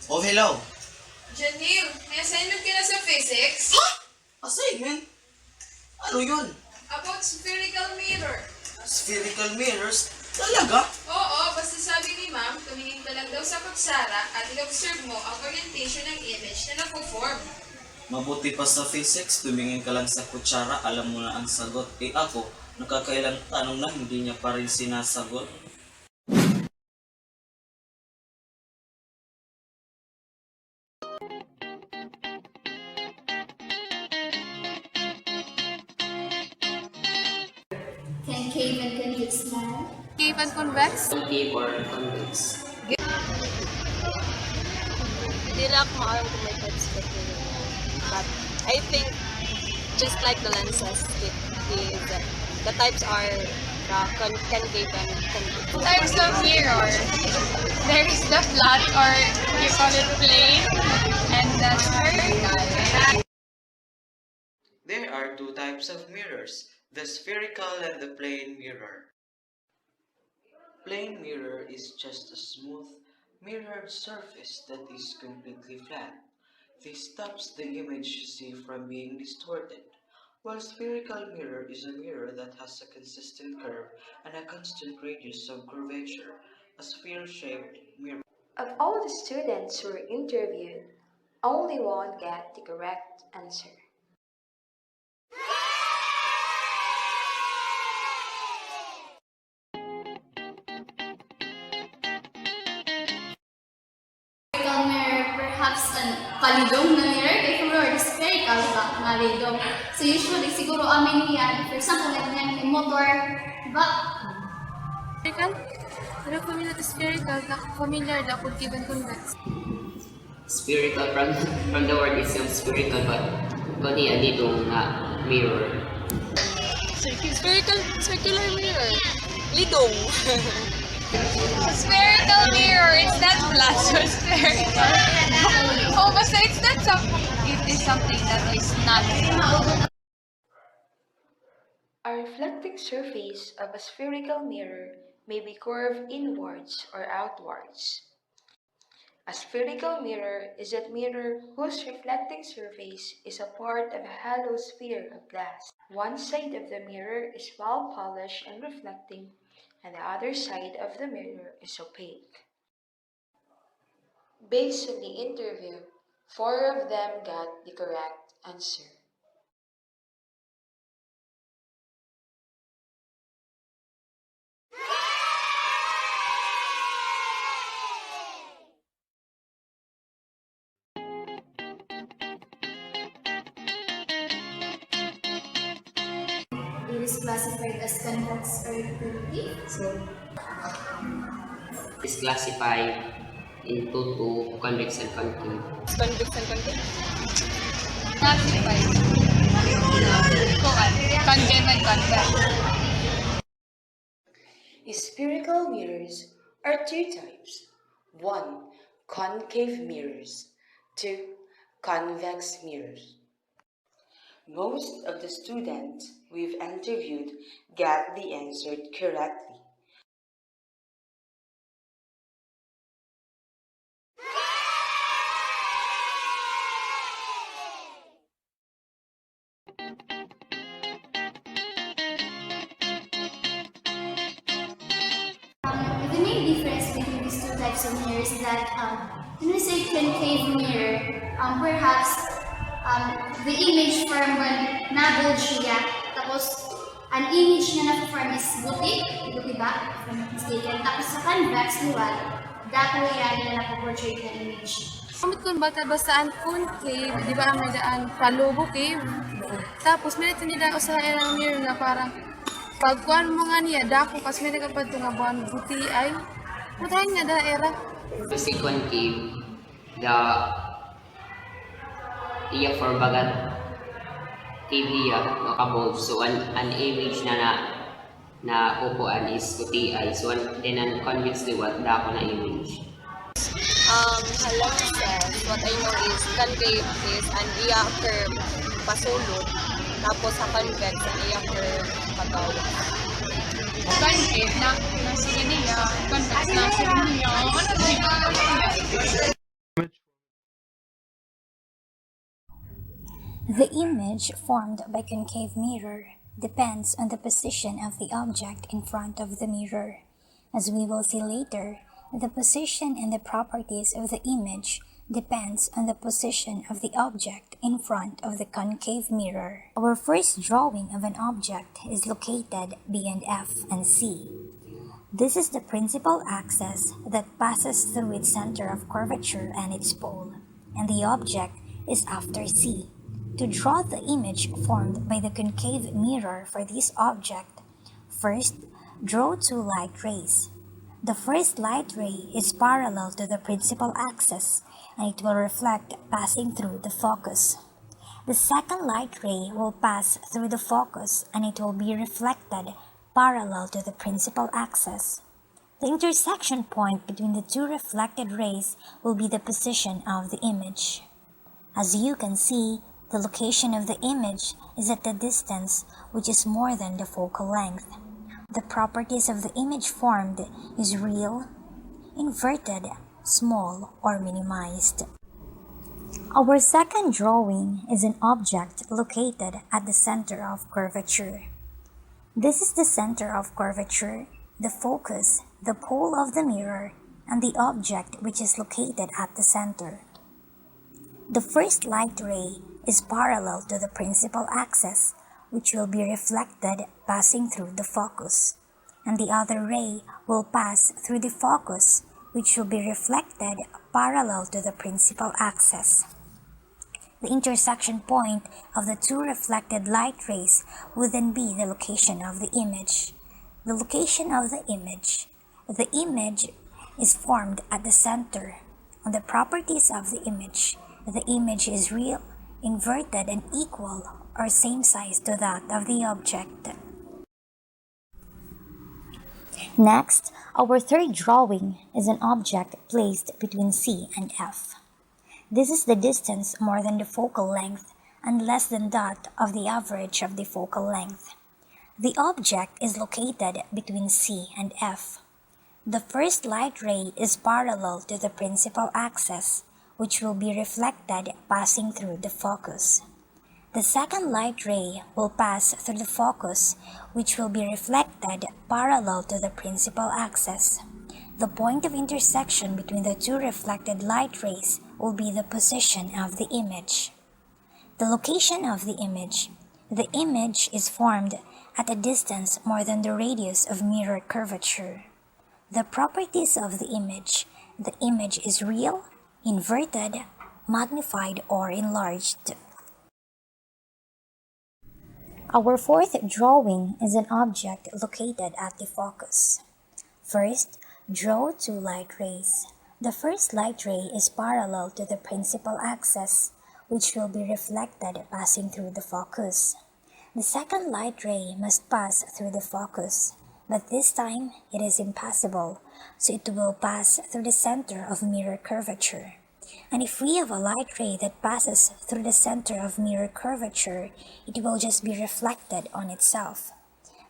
Oh, hello. Janine, may assignment ka na sa physics? Ha? Assignment? Ano yun? About spherical mirror. Spherical mirrors? Talaga? Oo, basta sabi ni ma'am, tumingin ka lang daw sa kutsara at i-observe mo ang orientation ng image na napo-form. Mabuti pa sa physics, tumingin ka lang sa kutsara, alam mo na ang sagot. Eh ako, nakakailang tanong na hindi niya pa rin sinasagot. Concave and convex man. Concave and convex? Concave or convex. Hindi lang ako maalam kung may perspective. But I think, just like the lenses, the types are concave and convex. Types of mirror. There's the flat or you call it plane and the spherical. There are two types of mirrors, the spherical and the plane mirror. Plane mirror is just a smooth, mirrored surface that is completely flat. This stops the image you see from being distorted, while spherical mirror is a mirror that has a consistent curve and a constant radius of curvature, a sphere-shaped mirror. Of all the students who were interviewed, only one got the correct answer. Spherical mirror, perhaps an palidong na mirror, kaya kung mirror, spherical ba, malidong. So usually, siguro amin yan, for example, yan yung motor, diba? Spherical? Pero familiar to spherical, familiar na concave and convex. Spherical from the word is yung spherical but kani dito nga mirror. Circular mirror. Lidong. Spherical mirror, it's not flat, so spherical. Oh, basta it's not something, it is something that is not. A reflecting surface of a spherical mirror may be curved inwards or outwards. A spherical mirror is a mirror whose reflecting surface is a part of a hollow sphere of glass. One side of the mirror is well polished and reflecting, and the other side of the mirror is opaque. Based on the interview, 4 of them got the correct answer. It is classified as convex or concave. So, It's classified into two, convex and concave. Convex and concave. Classified. Concave and convex. Spherical mirrors are 2 types. 1. Concave mirrors. 2. Convex mirrors. Most of the students we've interviewed got the answer correctly. the main difference between these two types of mirrors is that when we say concave mirror, perhaps the image form when na-bulge siya, tapos an image na na-form is buti ba? If I'm not mistaken. Tapos sa convex naman, that way yan na napoportrait na image. Kamit kung basta-bastaan concave, di ba ang may daan palobo cave? Tapos may natin nila sa erang mirror na parang pagkuhan mo nga niya, dako kas may nagapad nga buwan buti ay matahan nga da era. Kasi concave, the iya for bagat cave iya nakabulge. So an image na upuan is puti ay. So then ang convex liwat dako na image. Hello says, what I know is concave is an iya curve pasulod. Tapos sa convex, ang iya curve patawas. Concave na nasa niya, convex na sa niya. Ano The image formed by concave mirror depends on the position of the object in front of the mirror. As we will see later, the position and the properties of the image depends on the position of the object in front of the concave mirror. Our first drawing of an object is located beyond F and C. This is the principal axis that passes through its center of curvature and its pole, and the object is after C. To draw the image formed by the concave mirror for this object, first, draw two light rays. The first light ray is parallel to the principal axis, and it will reflect passing through the focus. The second light ray will pass through the focus, and it will be reflected parallel to the principal axis. The intersection point between the two reflected rays will be the position of the image. As you can see, the location of the image is at the distance which is more than the focal length. The properties of the image formed is real, inverted, small, or minimized. Our second drawing is an object located at the center of curvature. This is the center of curvature, the focus, the pole of the mirror, and the object which is located at the center. The first light ray is parallel to the principal axis, which will be reflected passing through the focus, and the other ray will pass through the focus, which will be reflected parallel to the principal axis. The intersection point of the two reflected light rays will then be the location of the image. The location of the image is formed at the center. On the properties of the image is real, inverted, and equal or same size to that of the object. Next, our third drawing is an object placed between C and F. This is the distance more than the focal length and less than that of the average of the focal length. The object is located between C and F. The first light ray is parallel to the principal axis, which will be reflected passing through the focus. The second light ray will pass through the focus, which will be reflected parallel to the principal axis. The point of intersection between the two reflected light rays will be the position of the image. The location of the image is formed at a distance more than the radius of mirror curvature. The properties of the image is real, inverted, magnified, or enlarged. Our fourth drawing is an object located at the focus. First, draw two light rays. The first light ray is parallel to the principal axis, which will be reflected passing through the focus. The second light ray must pass through the focus, but this time it is impassable, so it will pass through the center of mirror curvature. And if we have a light ray that passes through the center of mirror curvature, it will just be reflected on itself.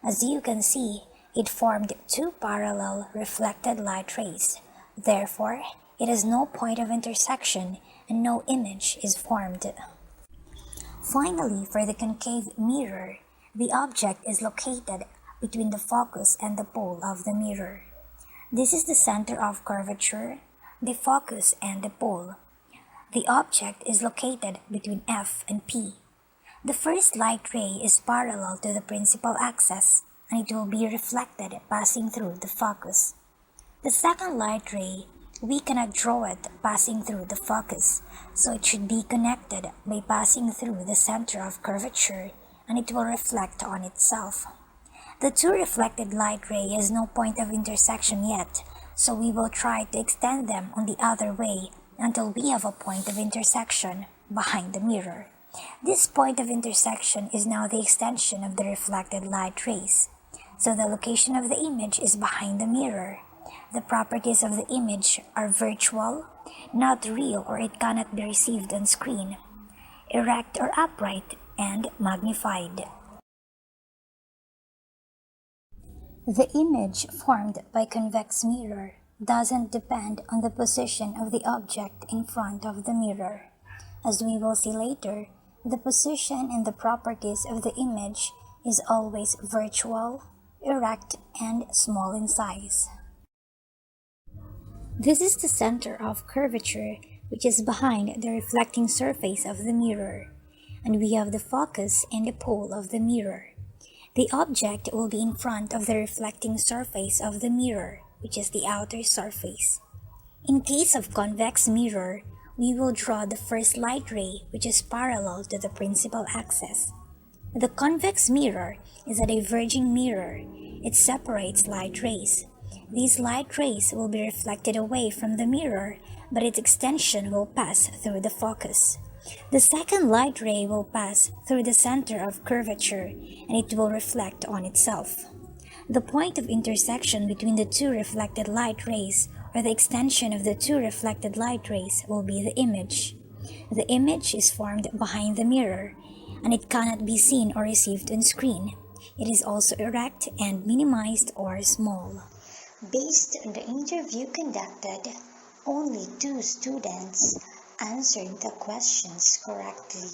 As you can see, it formed two parallel reflected light rays. Therefore, it has no point of intersection and no image is formed. Finally, for the concave mirror, the object is located between the focus and the pole of the mirror. This is the center of curvature, the focus, and the pole. The object is located between F and P. The first light ray is parallel to the principal axis, and it will be reflected passing through the focus. The second light ray, we cannot draw it passing through the focus, so it should be connected by passing through the center of curvature, and it will reflect on itself. The two reflected light ray has no point of intersection yet, so we will try to extend them on the other way until we have a point of intersection behind the mirror. This point of intersection is now the extension of the reflected light rays, so the location of the image is behind the mirror. The properties of the image are virtual, not real, or it cannot be received on screen, erect or upright, and magnified. The image formed by convex mirror doesn't depend on the position of the object in front of the mirror. As we will see later, The position and the properties of the image is always virtual, erect, and small in size. This is the center of curvature, which is behind the reflecting surface of the mirror, and we have the focus and the pole of the mirror. The object will be in front of the reflecting surface of the mirror, which is the outer surface. In case of convex mirror, we will draw the first light ray, which is parallel to the principal axis. The convex mirror is a diverging mirror. It separates light rays. These light rays will be reflected away from the mirror, but its extension will pass through the focus. The second light ray will pass through the center of curvature, and it will reflect on itself. The point of intersection between the two reflected light rays, or the extension of the two reflected light rays, will be the image. The image is formed behind the mirror, and it cannot be seen or received on screen. It is also erect and minimized or small. Based on the interview conducted, only 2 students answered the questions correctly.